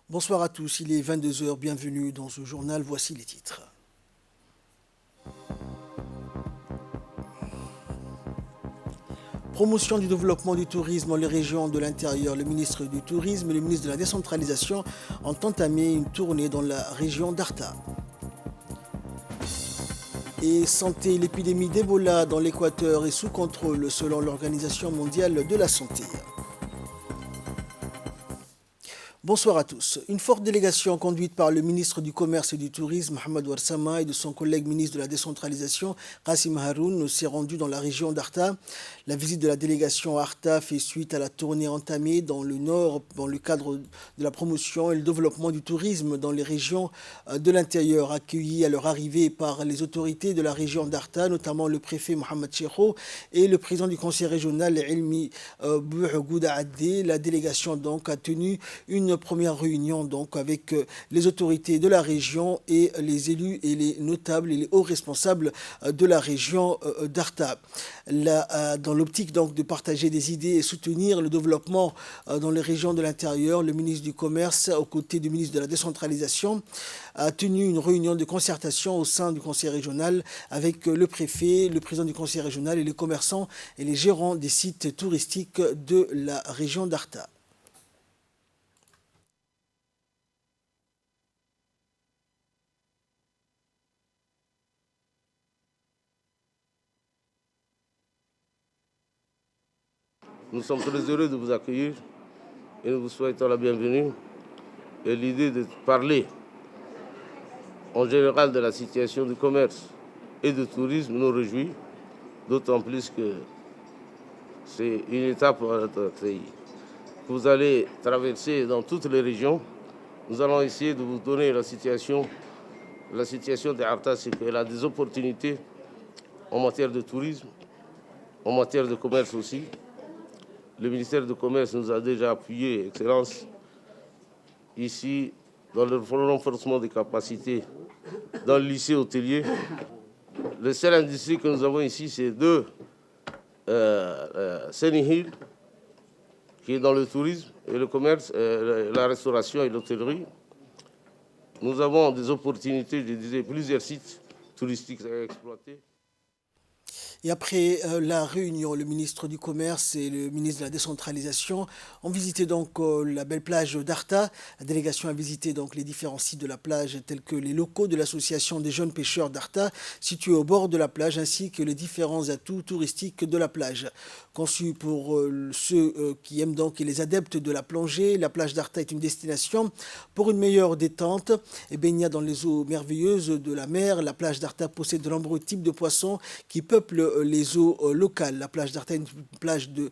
Bonsoir à tous, il est 22 heures. Bienvenue dans ce journal, voici les titres. Promotion du développement du tourisme dans les régions de l'intérieur. Le ministre du Tourisme et le ministre de la Décentralisation ont entamé une tournée dans la région d'Arta. Et santé, l'épidémie d'Ebola dans l'Équateur est sous contrôle selon l'Organisation mondiale de la santé. Bonsoir à tous. Une forte délégation conduite par le ministre du Commerce et du Tourisme, Mohamed Ouarsama, et de son collègue ministre de la Décentralisation, Qassim Haroun, s'est rendue dans la région d'Arta. La visite de la délégation à Arta fait suite à la tournée entamée dans le Nord dans le cadre de la promotion et le développement du tourisme dans les régions de l'intérieur, accueillis à leur arrivée par les autorités de la région d'Arta, notamment le préfet Mohamed Cheikho et le président du conseil régional, Ilmi Bouhgouda Adé. La délégation donc a tenu une première réunion donc avec les autorités de la région et les élus et les notables et les hauts responsables de la région d'Arta. Dans l'optique donc de partager des idées et soutenir le développement dans les régions de l'intérieur, le ministre du Commerce, aux côtés du ministre de la Décentralisation, a tenu une réunion de concertation au sein du conseil régional avec le préfet, le président du conseil régional et les commerçants et les gérants des sites touristiques de la région d'Arta. Nous sommes très heureux de vous accueillir et nous vous souhaitons la bienvenue. Et l'idée de parler en général de la situation du commerce et du tourisme nous réjouit, d'autant plus que c'est une étape pour notre pays que vous allez traverser dans toutes les régions. Nous allons essayer de vous donner la situation. La situation d'Arta, c'est qu'elle a des opportunités en matière de tourisme, en matière de commerce aussi. Le ministère du Commerce nous a déjà appuyé, Excellence, ici, dans le renforcement des capacités dans le lycée hôtelier. Le seul industrie que nous avons ici, c'est Sunny Hill, qui est dans le tourisme et le commerce, la restauration et l'hôtellerie. Nous avons des opportunités, je disais, plusieurs sites touristiques à exploiter. Et après la réunion, le ministre du Commerce et le ministre de la Décentralisation ont visité donc la belle plage d'Arta. La délégation a visité donc les différents sites de la plage tels que les locaux de l'association des jeunes pêcheurs d'Arta situés au bord de la plage ainsi que les différents atouts touristiques de la plage. Conçue pour ceux qui aiment donc et les adeptes de la plongée, la plage d'Arta est une destination pour une meilleure détente et baignade dans les eaux merveilleuses de la mer. La plage d'Arta possède de nombreux types de poissons qui peuplent les eaux locales. La plage d'Arta est une plage de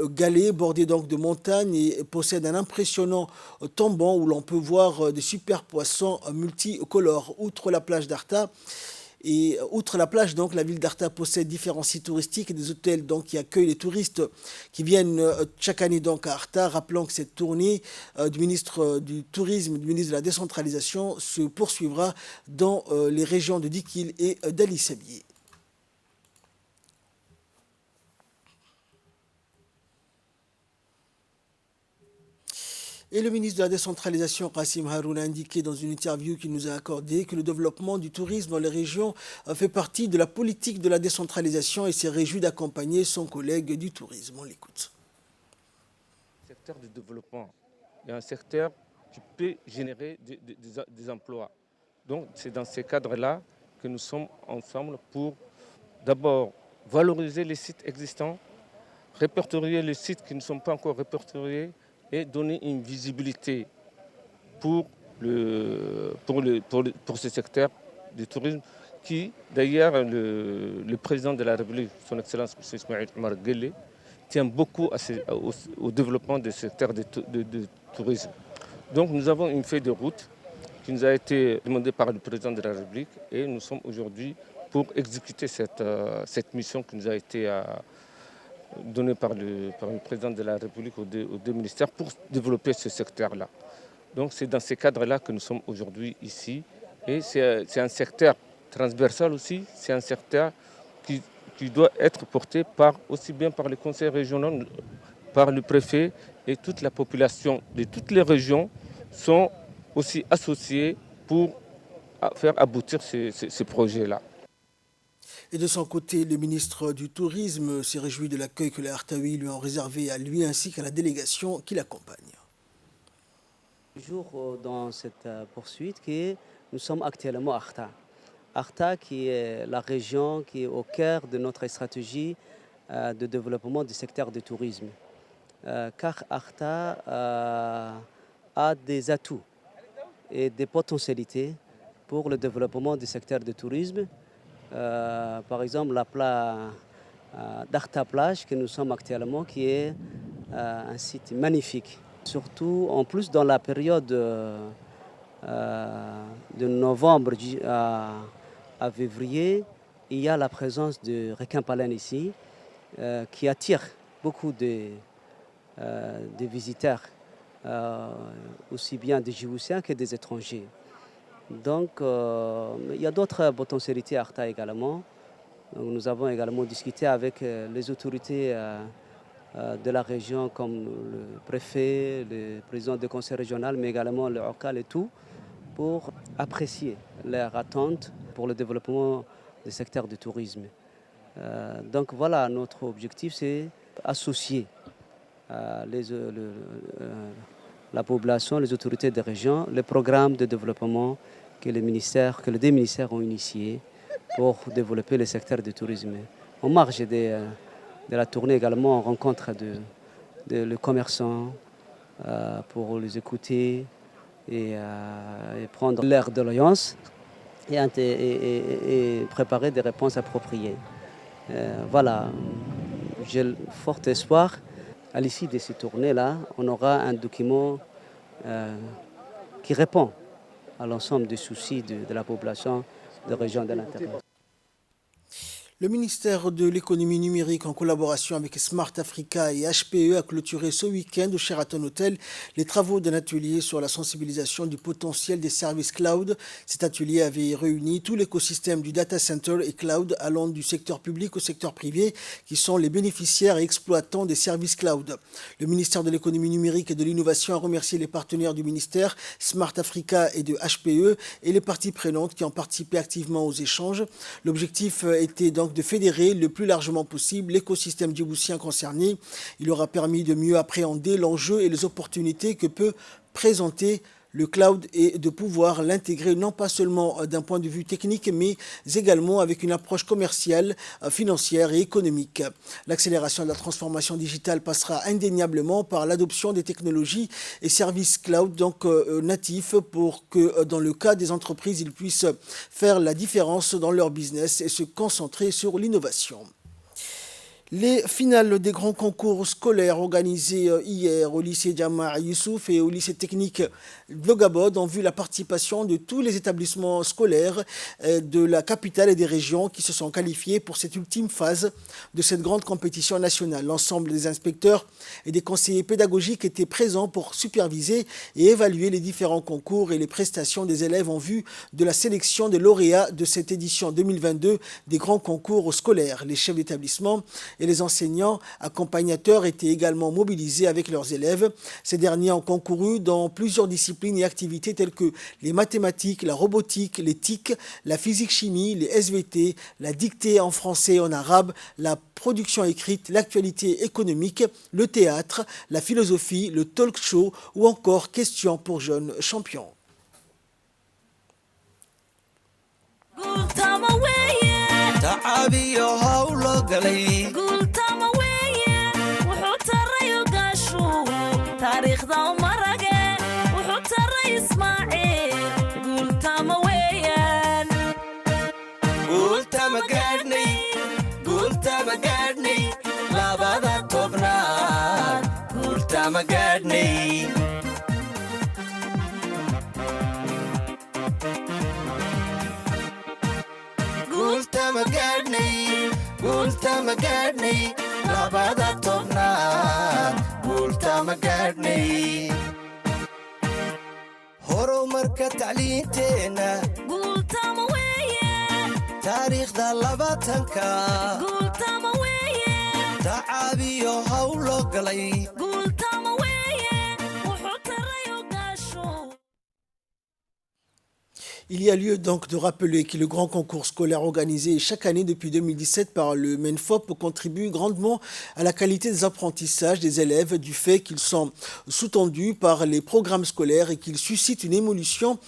galets bordée donc de montagnes et possède un impressionnant tombant où l'on peut voir des super poissons multicolores. Outre la plage d'Arta, et outre la plage, donc, la ville d'Arta possède différents sites touristiques et des hôtels donc, qui accueillent les touristes qui viennent chaque année donc, à Arta. Rappelons que cette tournée du ministre du Tourisme, du ministre de la Décentralisation se poursuivra dans les régions de Dikil et d'Ali Sabié. Et le ministre de la Décentralisation, Qassim Haroun, a indiqué dans une interview qu'il nous a accordée que le développement du tourisme dans les régions fait partie de la politique de la décentralisation et s'est réjoui d'accompagner son collègue du tourisme. On l'écoute. Le secteur du développement est un secteur qui peut générer des emplois. Donc c'est dans ces cadres-là que nous sommes ensemble pour d'abord valoriser les sites existants, répertorier les sites qui ne sont pas encore répertoriés, et donner une visibilité pour ce secteur du tourisme qui, d'ailleurs, le président de la République, son Excellence M. Ismaël Omar Guelleh, tient beaucoup au développement du secteur de tourisme. Donc nous avons une feuille de route qui nous a été demandée par le président de la République et nous sommes aujourd'hui pour exécuter cette mission qui nous a été donné par le président de la République aux deux ministères pour développer ce secteur-là. Donc c'est dans ces cadres-là que nous sommes aujourd'hui ici. Et c'est un secteur transversal aussi, c'est un secteur qui doit être porté aussi bien par les conseils régionaux, par le préfet et toute la population de toutes les régions sont aussi associés pour faire aboutir ces projets-là. Et de son côté, le ministre du Tourisme s'est réjoui de l'accueil que les Artaoui lui ont réservé à lui ainsi qu'à la délégation qui l'accompagne. Toujours dans cette poursuite que nous sommes actuellement à Arta. Arta qui est la région qui est au cœur de notre stratégie de développement du secteur du tourisme. Car Arta a des atouts et des potentialités pour le développement du secteur du tourisme. Par exemple, la plage d'Arta Plage que nous sommes actuellement, qui est un site magnifique. Surtout, en plus, dans la période de novembre à février, il y a la présence de requin-baleine ici, qui attire beaucoup de visiteurs, aussi bien des Djiboutiens que des étrangers. Donc, il y a d'autres potentialités à Arta également. Donc, nous avons également discuté avec les autorités de la région, comme le préfet, le président du conseil régional, mais également le OCAL et tout, pour apprécier leurs attentes pour le développement du secteur du tourisme. Donc voilà, notre objectif, c'est associer la population, les autorités des régions, les programmes de développement que les deux ministères ont initiés pour développer le secteur du tourisme. En marge de la tournée également, on rencontre les commerçants pour les écouter et prendre leur doléance et préparer des réponses appropriées. Voilà, j'ai fort espoir. À l'issue de ces tournées-là, on aura un document qui répond à l'ensemble des soucis de la population de région de l'intérieur. Le ministère de l'économie numérique, en collaboration avec Smart Africa et HPE, a clôturé ce week-end au Sheraton Hotel les travaux d'un atelier sur la sensibilisation du potentiel des services cloud. Cet atelier avait réuni tout l'écosystème du data center et cloud allant du secteur public au secteur privé, qui sont les bénéficiaires et exploitants des services cloud. Le ministère de l'économie numérique et de l'innovation a remercié les partenaires du ministère, Smart Africa et de HPE, et les parties prenantes qui ont participé activement aux échanges. L'objectif était donc de fédérer le plus largement possible l'écosystème djiboutien concerné. Il aura permis de mieux appréhender l'enjeu et les opportunités que peut présenter le cloud et de pouvoir l'intégrer non pas seulement d'un point de vue technique, mais également avec une approche commerciale, financière et économique. L'accélération de la transformation digitale passera indéniablement par l'adoption des technologies et services cloud natifs pour que dans le cas des entreprises, ils puissent faire la différence dans leur business et se concentrer sur l'innovation. Les finales des grands concours scolaires organisés hier au lycée Djama Youssouf et au lycée technique Blogabod ont vu la participation de tous les établissements scolaires de la capitale et des régions qui se sont qualifiés pour cette ultime phase de cette grande compétition nationale. L'ensemble des inspecteurs et des conseillers pédagogiques étaient présents pour superviser et évaluer les différents concours et les prestations des élèves en vue de la sélection des lauréats de cette édition 2022 des grands concours scolaires. Les chefs d'établissement et les enseignants accompagnateurs étaient également mobilisés avec leurs élèves. Ces derniers ont concouru dans plusieurs disciplines et activités telles que les mathématiques, la robotique, les TIC, la physique-chimie, les SVT, la dictée en français et en arabe, la production écrite, l'actualité économique, le théâtre, la philosophie, le talk show ou encore questions pour jeunes champions. horumarka tacliinteena guultama weeye taariikhda labaatanka guultama weeye tacaabiyo hawlo galay guultama weeye wuxuu tarayo gaasho Il y a lieu donc de rappeler que le grand concours scolaire organisé chaque année depuis 2017 par le MENFOP contribue grandement à la qualité des apprentissages des élèves du fait qu'ils sont sous-tendus par les programmes scolaires et qu'ils suscitent une émulsion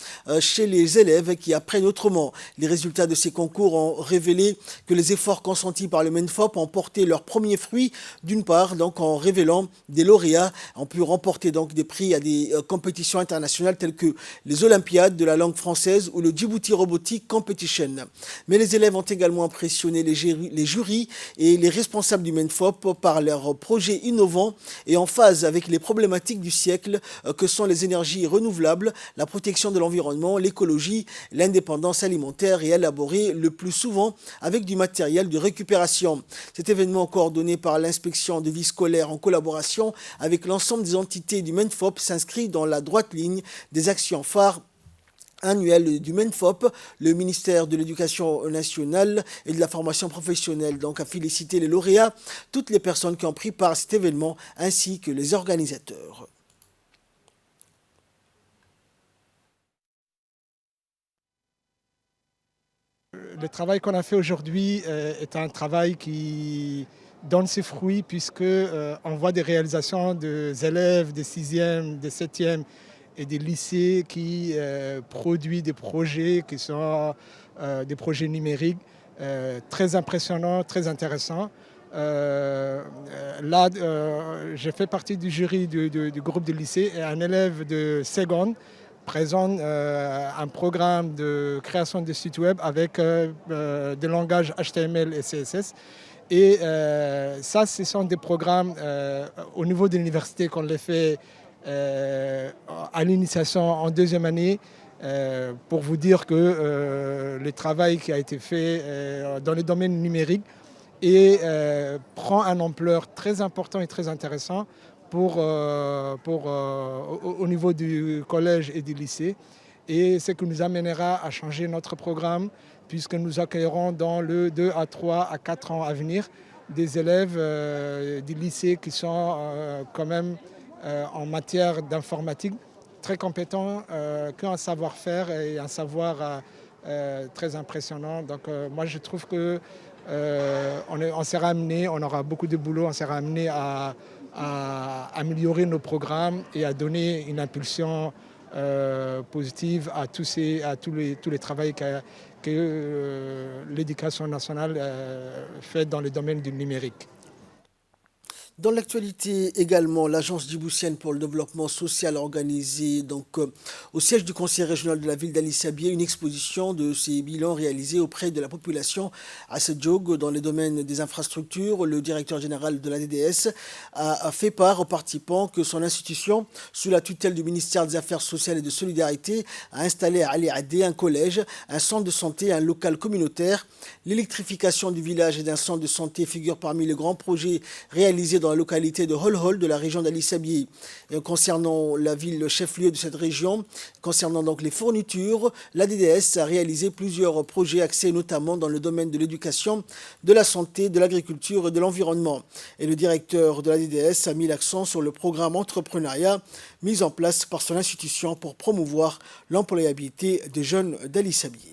chez les élèves qui apprennent autrement. Les résultats de ces concours ont révélé que les efforts consentis par le MENFOP ont porté leurs premiers fruits, d'une part donc en révélant des lauréats ont pu remporter donc des prix à des compétitions internationales telles que les Olympiades de la langue française ou le Djibouti Robotic Competition. Mais les élèves ont également impressionné les jurys et les responsables du MENFOP par leurs projets innovants et en phase avec les problématiques du siècle que sont les énergies renouvelables, la protection de l'environnement, l'écologie, l'indépendance alimentaire et élaborés le plus souvent avec du matériel de récupération. Cet événement coordonné par l'inspection de vie scolaire en collaboration avec l'ensemble des entités du MENFOP s'inscrit dans la droite ligne des actions phares annuel du MENFOP. Le ministère de l'Éducation nationale et de la formation professionnelle donc a félicité les lauréats, toutes les personnes qui ont pris part à cet événement ainsi que les organisateurs. Le travail qu'on a fait aujourd'hui est un travail qui donne ses fruits puisque on voit des réalisations des élèves des 6e, des 7e et des lycées qui produisent des projets qui sont des projets numériques très impressionnants, très intéressants. Là, j'ai fait partie du jury du groupe de lycée et un élève de seconde présente un programme de création de sites web avec des langages HTML et CSS. Et ça, ce sont des programmes au niveau de l'université qu'on les fait à l'initiation en 2e année pour vous dire que le travail qui a été fait dans le domaine numérique prend une ampleur très importante et très intéressante au niveau du collège et du lycée. Et ce qui nous amènera à changer notre programme puisque nous accueillerons dans le 2 à 3 à 4 ans à venir des élèves du lycée qui sont quand même en matière d'informatique très compétents, qui ont un savoir-faire et un savoir très impressionnant. Donc moi je trouve que on sera amené, on aura beaucoup de boulot, on sera amené à améliorer nos programmes et à donner une impulsion positive à tous les travaux que l'éducation nationale fait dans le domaine du numérique. Dans l'actualité également, l'Agence djiboutienne pour le développement social a organisé au siège du conseil régional de la ville d'Ali Sabié une exposition de ses bilans réalisés auprès de la population à Sedjog dans les domaines des infrastructures. Le directeur général de la DDS a fait part aux participants que son institution, sous la tutelle du ministère des Affaires sociales et de solidarité, a installé à Ali Adé un collège, un centre de santé, un local communautaire. L'électrification du village et d'un centre de santé figure parmi les grands projets réalisés dans la localité de Holhol de la région d'Ali Sabié. Et concernant la ville chef-lieu de cette région, concernant donc les fournitures, la DDS a réalisé plusieurs projets axés notamment dans le domaine de l'éducation, de la santé, de l'agriculture et de l'environnement. Et le directeur de la DDS a mis l'accent sur le programme entrepreneuriat mis en place par son institution pour promouvoir l'employabilité des jeunes d'Ali Sabié.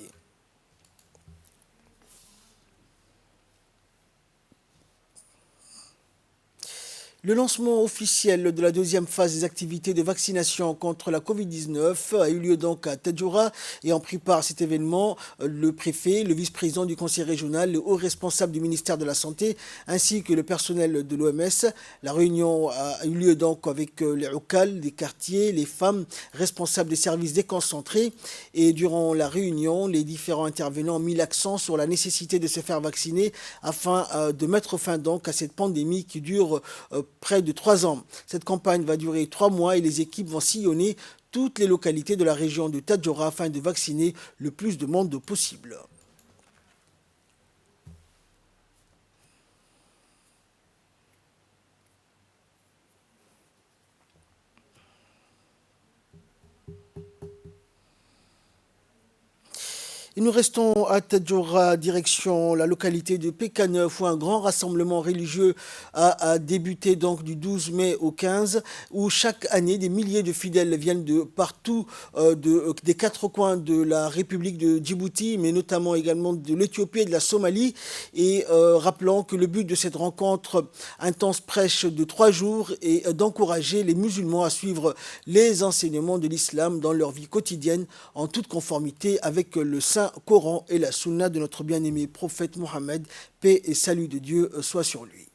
Le lancement officiel de la 2e phase des activités de vaccination contre la Covid-19 a eu lieu donc à Tadjoura et en pris part à cet événement le préfet, le vice-président du conseil régional, le haut responsable du ministère de la Santé ainsi que le personnel de l'OMS. La réunion a eu lieu donc avec les OCAL des quartiers, les femmes responsables des services déconcentrés et durant la réunion, les différents intervenants ont mis l'accent sur la nécessité de se faire vacciner afin de mettre fin donc à cette pandémie qui dure près de 3 ans. Cette campagne va durer 3 mois et les équipes vont sillonner toutes les localités de la région de Tadjoura afin de vacciner le plus de monde possible. Et Nous restons à Tadjoura, direction la localité de Pécaneuf, où un grand rassemblement religieux a débuté donc du 12 mai au 15, où chaque année des milliers de fidèles viennent de partout, des quatre coins de la République de Djibouti, mais notamment également de l'Éthiopie et de la Somalie. Et rappelons que le but de cette rencontre intense prêche de 3 jours est d'encourager les musulmans à suivre les enseignements de l'islam dans leur vie quotidienne en toute conformité avec le Saint-Coran et la Sunna de notre bien-aimé prophète Mohammed, paix et salut de Dieu soit sur lui.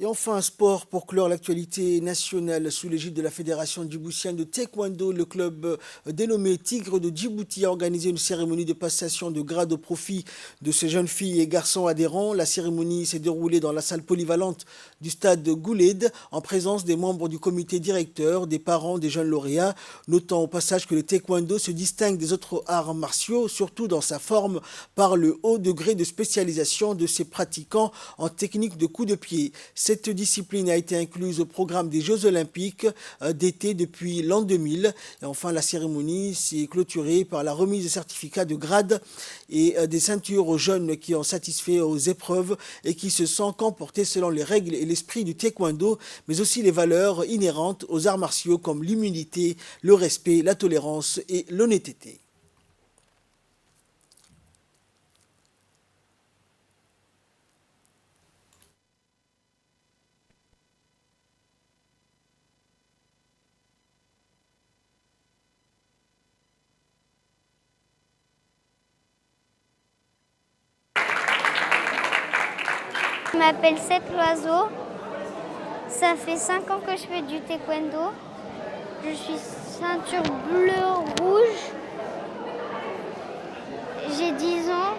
Et enfin, un sport pour clore l'actualité nationale sous l'égide de la Fédération djiboutienne de taekwondo. Le club dénommé Tigre de Djibouti a organisé une cérémonie de passation de grade au profit de ces jeunes filles et garçons adhérents. La cérémonie s'est déroulée dans la salle polyvalente du stade Gouled en présence des membres du comité directeur, des parents des jeunes lauréats, notant au passage que le taekwondo se distingue des autres arts martiaux, surtout dans sa forme, par le haut degré de spécialisation de ses pratiquants en technique de coup de pied. Cette discipline a été incluse au programme des Jeux Olympiques d'été depuis l'an 2000. Et enfin, la cérémonie s'est clôturée par la remise de certificats de grade et des ceintures aux jeunes qui ont satisfait aux épreuves et qui se sont comportés selon les règles et l'esprit du taekwondo, mais aussi les valeurs inhérentes aux arts martiaux comme l'humilité, le respect, la tolérance et l'honnêteté. Je m'appelle Seth Loiseau. Ça fait 5 ans que je fais du taekwondo. Je suis ceinture bleu-rouge. J'ai 10 ans.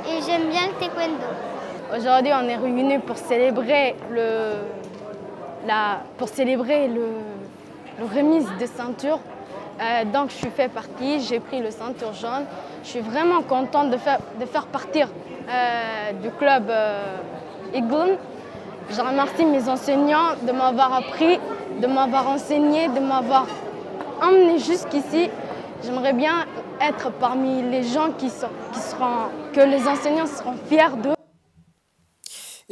Et j'aime bien le taekwondo. Aujourd'hui, on est réunis pour célébrer le remise de ceinture. Donc, je fais partie, j'ai pris le ceinture jaune. Je suis vraiment contente de faire partie du club Eagle. Je remercie mes enseignants de m'avoir appris, de m'avoir enseigné, de m'avoir emmené jusqu'ici. J'aimerais bien être parmi les gens que les enseignants seront fiers d'eux.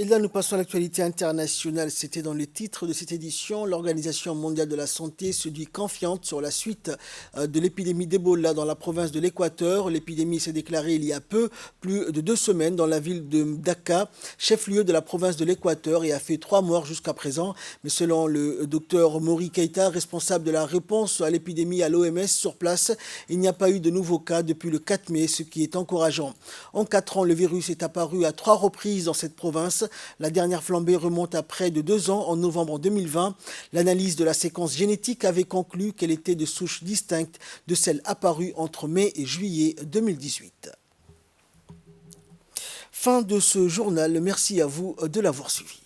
Et là, nous passons à l'actualité internationale. C'était dans le titre de cette édition. L'Organisation mondiale de la santé se dit confiante sur la suite de l'épidémie d'Ebola dans la province de l'Équateur. L'épidémie s'est déclarée il y a plus de 2 semaines, dans la ville de Dakar, chef-lieu de la province de l'Équateur, et a fait 3 morts jusqu'à présent. Mais selon le docteur Mori Keita, responsable de la réponse à l'épidémie à l'OMS sur place, il n'y a pas eu de nouveaux cas depuis le 4 mai, ce qui est encourageant. En 4 ans, le virus est apparu à 3 reprises dans cette province. La dernière flambée remonte à près de 2 ans, en novembre 2020. L'analyse de la séquence génétique avait conclu qu'elle était de souche distincte de celle apparue entre mai et juillet 2018. Fin de ce journal. Merci à vous de l'avoir suivi.